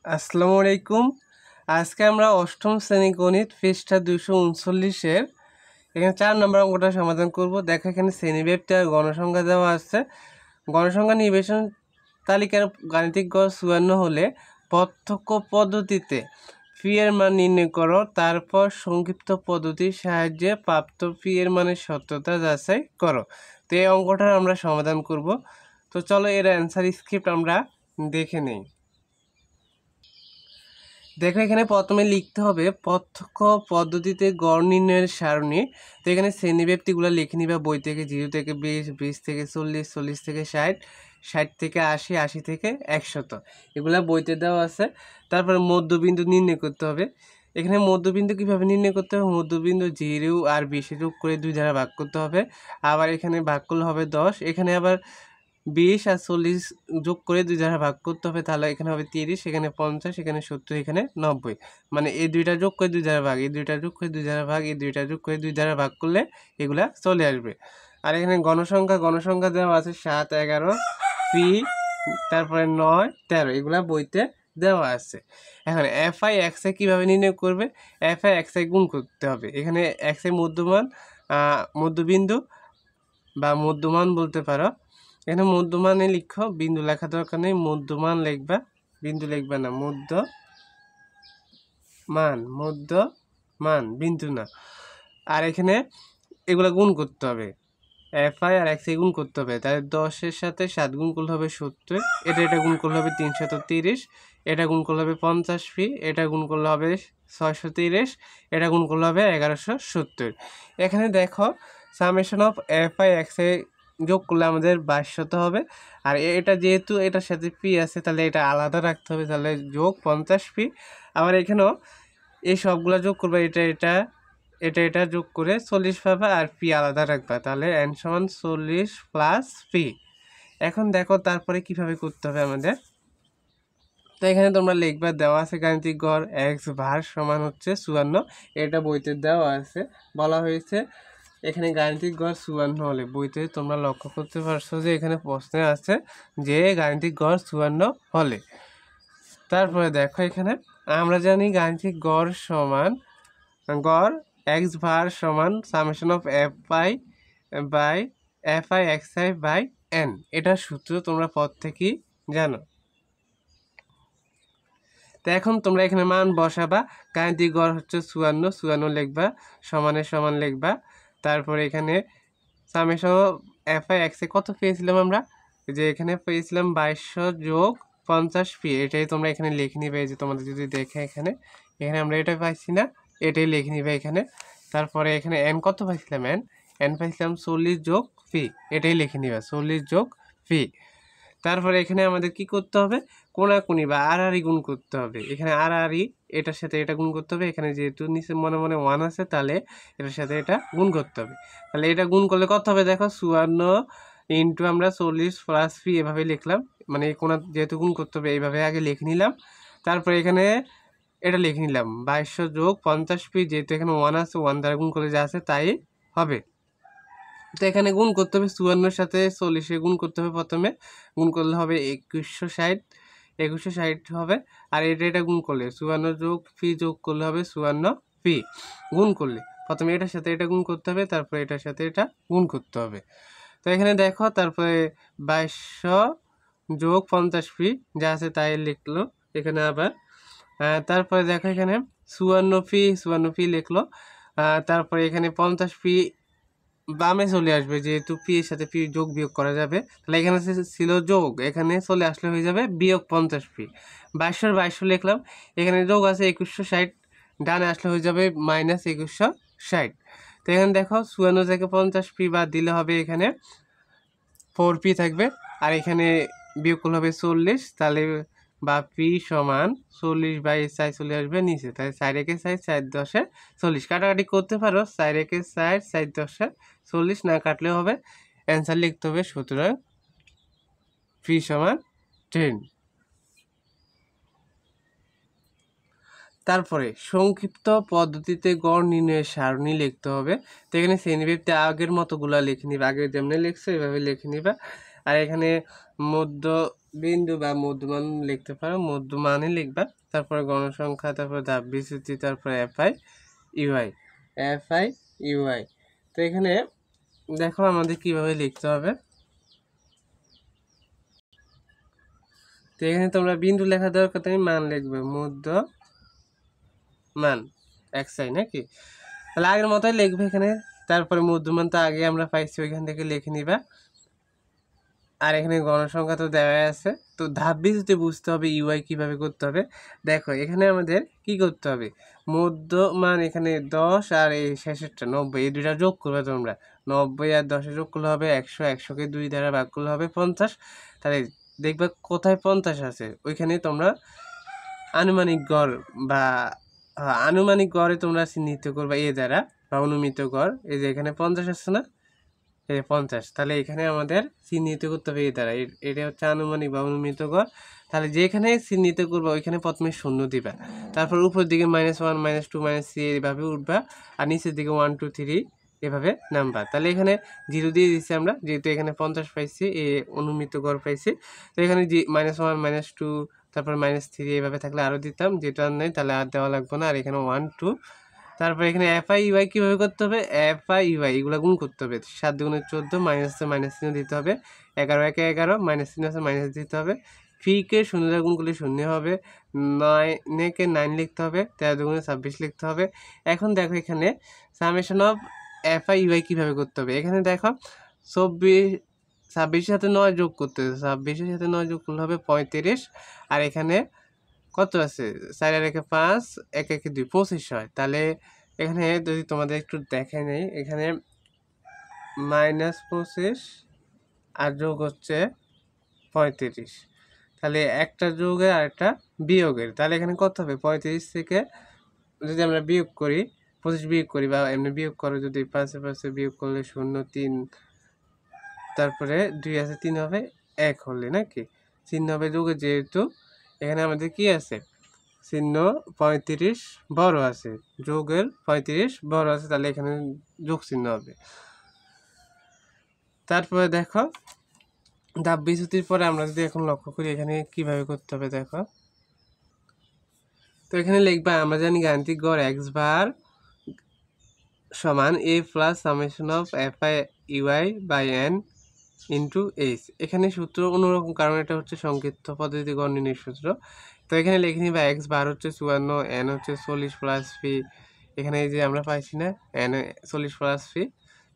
আসসালামু আলাইকুম। আজকে আমরা অষ্টম শ্রেণী গণিত পৃষ্ঠা 239-এর এখানে 4 নম্বর অঙ্কটা সমাধান করব। দেখো এখানে শ্রেণীব্যাপ্তি আর গণসংখ্যা দেওয়া আছে। গণসংখ্যা নির্বাচন তালিকার গাণিতিক গড় 54 হলে প্রত্যক্ষ পদ্ধতিতে পি এর মান নির্ণয় করো, তারপর সংক্ষিপ্ত পদ্ধতির সাহায্যে প্রাপ্ত পি এর মানের সত্যতা যাচাই করো। তো এই অঙ্কটা আমরা সমাধান করব। তো চলো এর অ্যান্সার স্ক্রিপ্ট আমরা দেখে নেই। দেখো এখানে প্রথমে লিখতে হবে প্রত্যক্ষ পদ্ধতিতে গড় নির্ণয়ের সারণী। তো এখানে শ্রেণীব্যাপ্তিগুলো লিখে নিবা বই থেকে। 0 থেকে 20, 20 থেকে 40, 40 থেকে 60, 60 থেকে 80, 80 থেকে 100, এগুলা বইতে দেওয়া আছে। তারপরে মধ্যবিন্দু নির্ণয় করতে হবে। এখানে মধ্যবিন্দু কিভাবে নির্ণয় করতে হবে? মধ্যবিন্দু 0 আর 20 যোগ করে 2 দ্বারা ভাগ করতে হবে। আবার এখানে ভাগ করলে হবে 10। এখানে আবার 20 আর 40 যোগ করে 2 দ্বারা ভাগ করতে হবে, তাহলে এখানে হবে 30, এখানে 50, এখানে 70, এখানে 90। মানে এই দুইটা যোগ করে 2 দ্বারা ভাগ, এই দুইটা যোগ করে 2 দ্বারা ভাগ, এই দুইটা যোগ করে 2 দ্বারা ভাগ করলে এগুলা চলে আসবে। আর এখানে গণসংখ্যা দেওয়া আছে 7, 11, পি, তারপরে 9, 13, এগুলা বইতে দেওয়া আছে। এখন এফ আই এক্স আই কীভাবে নির্ণয় করবে? এফ আই এক্স আই গুণ করতে হবে। এখানে এক্স আই মধ্যমান, মধ্যবিন্দু বা মধ্যমান বলতে পারো। এখানে মধ্যমানে লিখো, বিন্দু লেখা দরকার নেই, মধ্যমান লিখবা, বিন্দু লিখবা না, মধ্যমান বিন্দু না। আর এখানে এগুলা গুণ করতে হবে, এফ আই আর এক্স আই গুণ করতে হবে। তাহলে 10-এর সাথে 7 গুণ করলে হবে 70, এটা গুণ করলে হবে 330, এটা গুণ করলে হবে 50 পি, এটা গুণ করলে হবে 630, এটা গুণ করলে হবে 1170। এখানে দেখো summation of F I X I যোগ করলে আমাদের 2200 হবে। আর এটা যেহেতু এটার সাথে পি আছে, তাহলে এটা আলাদা রাখতে হবে, তাহলে যোগ 50 পি। আবার এখানেও এই সবগুলা যোগ করবে, এটা যোগ করে 40 পাবা, আর পি আলাদা রাখবা, তাহলে এন সমান 40 প্লাস পি। এখন দেখো তারপরে কিভাবে করতে হবে আমাদের। তো এখানে তোমরা লিখবা, দেওয়া আছে গাণিতিক গড় এক্স ভার সমান হচ্ছে 54, এটা বইতে দেওয়া আছে। বলা হয়েছে এখানে গাণিতিক গড় 54 হলে, বইতে তোমরা লক্ষ্য করতে পারছো যে এখানে প্রশ্নে আছে যে গাণিতিক গড় 54 হলে। তারপরে দেখো এখানে আমরা জানি গাণিতিক গড় সমান গড় এক্স ভার সমান summation of F I by F I X I by N. এটার সূত্র তোমরা পদ থেকেই জানো। তো এখন তোমরা এখানে মান বসাবা। গাণিতিক গড় হচ্ছে 54 লিখবা, সমানের সমান লিখবা। তারপরে এখানে summation F I X I কত পেয়েছিলাম আমরা? যে এখানে পেয়েছিলাম 2200 যোগ 50 পি, এটাই তোমরা এখানে লিখে নিবে। যে তোমাদের যদি দেখে এখানে আমরা এটা পাইছি না, এটাই লিখে নিবে এখানে। তারপরে এখানে এন কত পাইছিলাম? এন পাইছিলাম 40 যোগ পি, এটাই লিখে নিবা, 40 যোগ পি। তারপরে এখানে আমাদের কি করতে হবে? কোণাকুণি বা আড়াআড়ি গুণ করতে হবে। এখানে আড়াআড়ি, এটার সাথে এটা গুণ করতে হবে। এখানে যেহেতু নিচে মনে মনে 1 আছে, তাহলে এটার সাথে এটা গুণ করতে হবে। তাহলে এটা গুণ করলে কত হবে? দেখো 54 ইন্টু আমরা 40 প্লাস পি, এভাবে লিখলাম। মানে এই কোণা যেহেতু গুণ করতে হবে, এইভাবে আগে লিখে নিলাম। তারপরে এখানে এটা লিখে নিলাম 2200 যোগ 50 পি, যেহেতু এখানে 1 আছে, 1 দ্বারা গুণ করলে যা আছে তাই হবে। তো এখানে গুণ করতে হবে 54-এর সাথে 40-এ গুণ করতে হবে। প্রথমে গুণ করলে হবে 2160 হবে। আর এটা গুণ করলে 54 যোগ পি যোগ করলে হবে 54 পি। গুণ করলে প্রথমে এটার সাথে এটা গুণ করতে হবে, তারপরে এটার সাথে এটা গুণ করতে হবে। তো এখানে দেখো তারপরে 2200 যোগ 50 পি যা আছে তাই লিখলো এখানে আবার। তারপরে দেখো এখানে 54 পি লিখলো। তারপরে এখানে 50 পি বামে চলে আসবে, যেহেতু পি এর সাথে পি যোগ বিয়োগ করা যাবে। তাহলে এখানে ছিল যোগ, এখানে চলে আসলে হয়ে যাবে বিয়োগ 50 পি। 2200 লিখলাম, এখানে যোগ আছে 2160, ডানে আসলে হয়ে যাবে মাইনাস 2160। তো এখানে দেখো 54 থেকে 50 পি বাদ দিলে হবে এখানে 4 পি থাকবে, আর এখানে বিয়োগ করলে হবে 40, তাহলে বা পি সমান 40/4 চলে আসবে নিচে। তাই 4 একে 4, 4 10-এ 40, কাটাকাটি করতে পারো। 4 একে 4, 4 10-এ 40 না কাটলেও হবে। অ্যান্সার লিখতে হবে, সুতরাং পি সমান 10। তারপরে সংক্ষিপ্ত পদ্ধতিতে গড় নির্ণয়ের সারণী লিখতে হবে। তো এখানে শ্রেণীব্যাপ্তি আগের মতোগুলা লিখে নিবা, আগে যেমনি লিখছো এভাবে লিখে নিবা। আর এখানে মধ্যবিন্দু বা মধ্যমান লিখতে পারো, মধ্যমানই লিখবা। তারপরে গণসংখ্যা, তারপর ধাপ বিচ্যুতি, তারপরে এফআই ইউআই। তো এখানে দেখো আমাদের কিভাবে লিখতে হবে। তো এখানে তোমরা বিন্দু লেখা দরকার, তুমি মান লিখবে, মধ্যমান xi নাকি, তাহলে আগের মতোই লিখবে এখানে। তারপরে মধ্যমান তো আগে আমরা পাইছি, ওইখান থেকে লিখে নিবা। আর এখানে গণসংখ্যা তো দেওয়াই আছে। তো ধাপ বিচ্যুতি বুঝতে হবে ইউআই কিভাবে করতে হবে। দেখো এখানে আমাদের কি করতে হবে, মধ্যমান এখানে 10 আর এই শেষেরটা 90, এই দুইটা যোগ করবে তোমরা। 90 আর 10 যোগ করলে হবে 100, 100কে 2 দ্বারা ভাগ করলে হবে 50। তাহলে দেখবা কোথায় 50 আছে, ওইখানে তোমরা আনুমানিক গড় বা আনুমানিক গড়ে তোমরা চিহ্নিত করবা এ দ্বারা, বা অনুমিত গড়। এই যে এখানে 50 আসছে না, 50, তাহলে এখানে আমাদের চিহ্নিত করতে হবে এই দ্বারা, এটা হচ্ছে আনুমানিক বা অনুমিত গড়। তাহলে যেখানে চিহ্নিত করবা ওইখানে প্রথমে শূন্য দিবা, তারপর উপর দিকে -1 -2 -3 এইভাবে উঠবা, আর নিচের দিকে 1 2 3 এভাবে নামবা। তাহলে এখানে 0 দিয়ে দিচ্ছি আমরা, যেহেতু এখানে 50 পাইছি, এ অনুমিত গড় পাইছি। তো এখানে -1 -2 তারপর -3 এইভাবে থাকলে আরও দিতাম, যেটা নেই তাহলে আর দেওয়া লাগবে না। আর এখানে 1 2, তারপর এখানে এফআই ইউআই কীভাবে করতে হবে, এফআই ইউআই এগুলো গুণ করতে হবে। 7 × 14, মাইনাস মাইনাস চিহ্ন দিতে হবে, 11 × 1 = 11, মাইনাস চিহ্ন আছে মাইনাস দিতে হবে। ফিকে 0 দ্বারা গুণ করলে 0 হবে, 9কে 9 লিখতে হবে, 13 × 26 লিখতে হবে। এখন দেখো এখানে সামেশন অফ এফআই ইউআই কীভাবে করতে হবে। এখানে দেখো 26 সাথে 9 যোগ করতে হবে, 26-এর সাথে 9 যোগ করলে হবে 35। আর এখানে কত আছে, 4 আর 1 5, 1 1 2, 25 হয়। তাহলে এখানে যদি তোমাদের একটু দেখাই নেই, এখানে -25 আর যোগ হচ্ছে 35, তাহলে একটা যোগের আর একটা বিয়োগের। তাহলে এখানে কত হবে, 35 থেকে যদি আমরা বিয়োগ করি, 25 বিয়োগ করি, বা এমনি বিয়োগ করো, যদি 5 বিয়োগ করলে 0 3, তারপরে 2 আছে 3 হবে 1 হলে নাকি, চিহ্ন হবে যোগের, যেহেতু এখানে আমাদের কি আছে চিহ্ন 35 বড় আছে, যোগের 35 বড় আছে, তাহলে এখানে যোগ চিহ্ন হবে। তারপরে দেখো ধাপ বিচ্যুতির পরে আমরা যদি এখন লক্ষ্য করি এখানে কিভাবে করতে হবে দেখো। তো এখানে লিখবা, আমরা জানি গাণিতিক গড় x বার সমান a plus summation of FI UI by n into H. এখানে সূত্র অন্যরকম, কারণ এটা হচ্ছে সংক্ষিপ্ত পদ্ধতি গড় নির্ণয়ের সূত্র। তো এখানে লিখে নিবা x বার হচ্ছে 54, n হচ্ছে 40 প্লাস ফি, এখানে এই যে আমরা পাইছি না n 40 প্লাস ফি,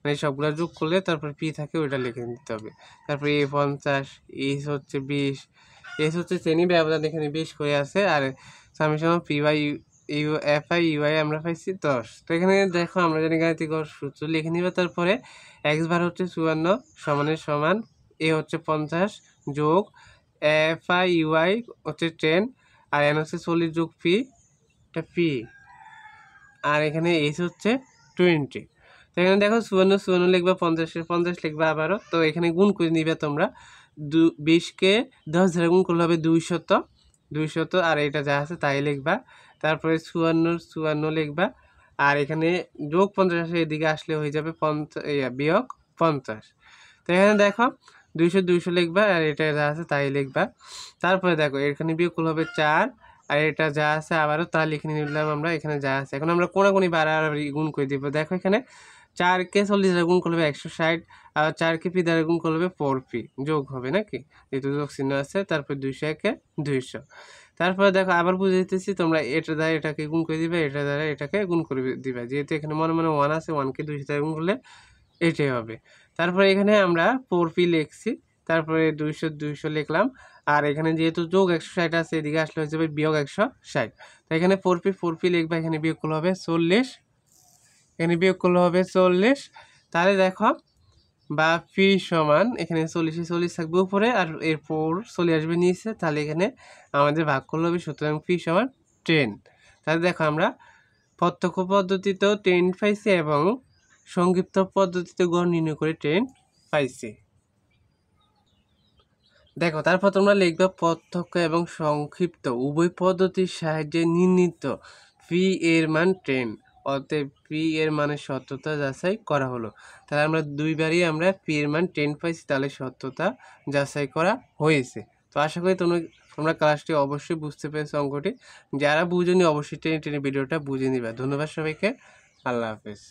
মানে সবগুলো যোগ করলে তারপর পি থাকে ওইটা লিখে দিতে হবে। তারপরে a 50, এইচ হচ্ছে 20, এইচ হচ্ছে শ্রেণী ব্যবধান এখানে 20 করে আছে, আর summation of P by FI UI আমরা পাইছি 10। তো এখানে দেখো আমরা জানি গাণিতিক গড় সূত্র লিখে নিবা। তারপরে x বার হচ্ছে 54 সমানের সমান এ হচ্ছে 50 যোগ এফআই ইউআই হচ্ছে 10, আর এন হচ্ছে 40 যোগ পি, এটা পি, আর এখানে এইচ হচ্ছে 20। তো এখানে দেখো 54 লিখবা, 50 লিখবা আবারও। তো এখানে গুণ করে নিবে তোমরা, 20কে 10 দ্বারা গুণ করলে হবে 200, আর এটা যা আছে তাই লিখবা। তারপরে 54 লিখবা, আর এখানে যোগ 50 আসে, এদিকে আসলে হয়ে যাবে বিয়োগ 50। তো এখানে দেখো 200 লিখবা, আর এটা যা আছে তাই লিখবা। তারপরে দেখো এখানে বিয়োগ করলে হবে 4, আর এটা যা আছে আবারও তা লিখে নিলাম আমরা, এখানে যা আছে। এখন আমরা কোনাকুনি বাড়াবাড়ি গুণ করে দিব। দেখো এখানে 4কে 40 দ্বারা গুণ করলে হবে 160, আর 4কে পি দ্বারা গুণ করলে হবে 4p, যোগ হবে নাকি, যেহেতু যোগ চিহ্ন আছে। তারপর 200-কে 200। তারপরে দেখো আবার বুঝে দিতেছি, তোমরা এটা দ্বারা এটাকে গুণ করে দিবে, এটা দ্বারা এটাকে গুণ করে দিবে, যেহেতু এখানে মনে মনে 1 আছে, 1কে 200 দ্বারা গুণ করলে এটাই হবে। তারপরে এখানে আমরা 4p লিখছি, তারপরে 200 লিখলাম, আর এখানে যেহেতু যোগ 160 আছে, এদিকে আসলে হয়ে যাবে বিয়োগ 160। তো এখানে 4p লিখবা, এখানে বিয়োগ করলে হবে 40, এখানে বিয়োগ করলে হবে 40। তাহলে দেখো বা পি সমান, এখানে 40 থাকবে উপরে, আর এর 4 চলে আসবে নিচে, তাহলে এখানে আমাদের ভাগ করলে হবে, সুতরাং পি সমান 10। তাহলে দেখো আমরা প্রত্যক্ষ পদ্ধতিতেও 10 পাইছি এবং সংক্ষিপ্ত পদ্ধতিতে গড় নির্ণয় করে 10 পাইছি। দেখো তারপর তোমরা লিখবে প্রত্যক্ষ এবং সংক্ষিপ্ত উভয় পদ্ধতির সাহায্যে নির্ণীত পি এর মান 10 অতএব পি এর মানের সত্যতা যাচাই করা হলো। তাহলে আমরা দুইবারই আমরা পি এর মান 10 পাইছি, তাহলে সত্যতা যাচাই করা হয়েছে। তো আশা করি তোমরা ক্লাসটি অবশ্যই বুঝতে পেরেছো অঙ্কটি। যারা বুঝেনি অবশ্যই টেনে টেনে ভিডিওটা বুঝে নিবা। ধন্যবাদ সবাইকে। আল্লাহ হাফেজ।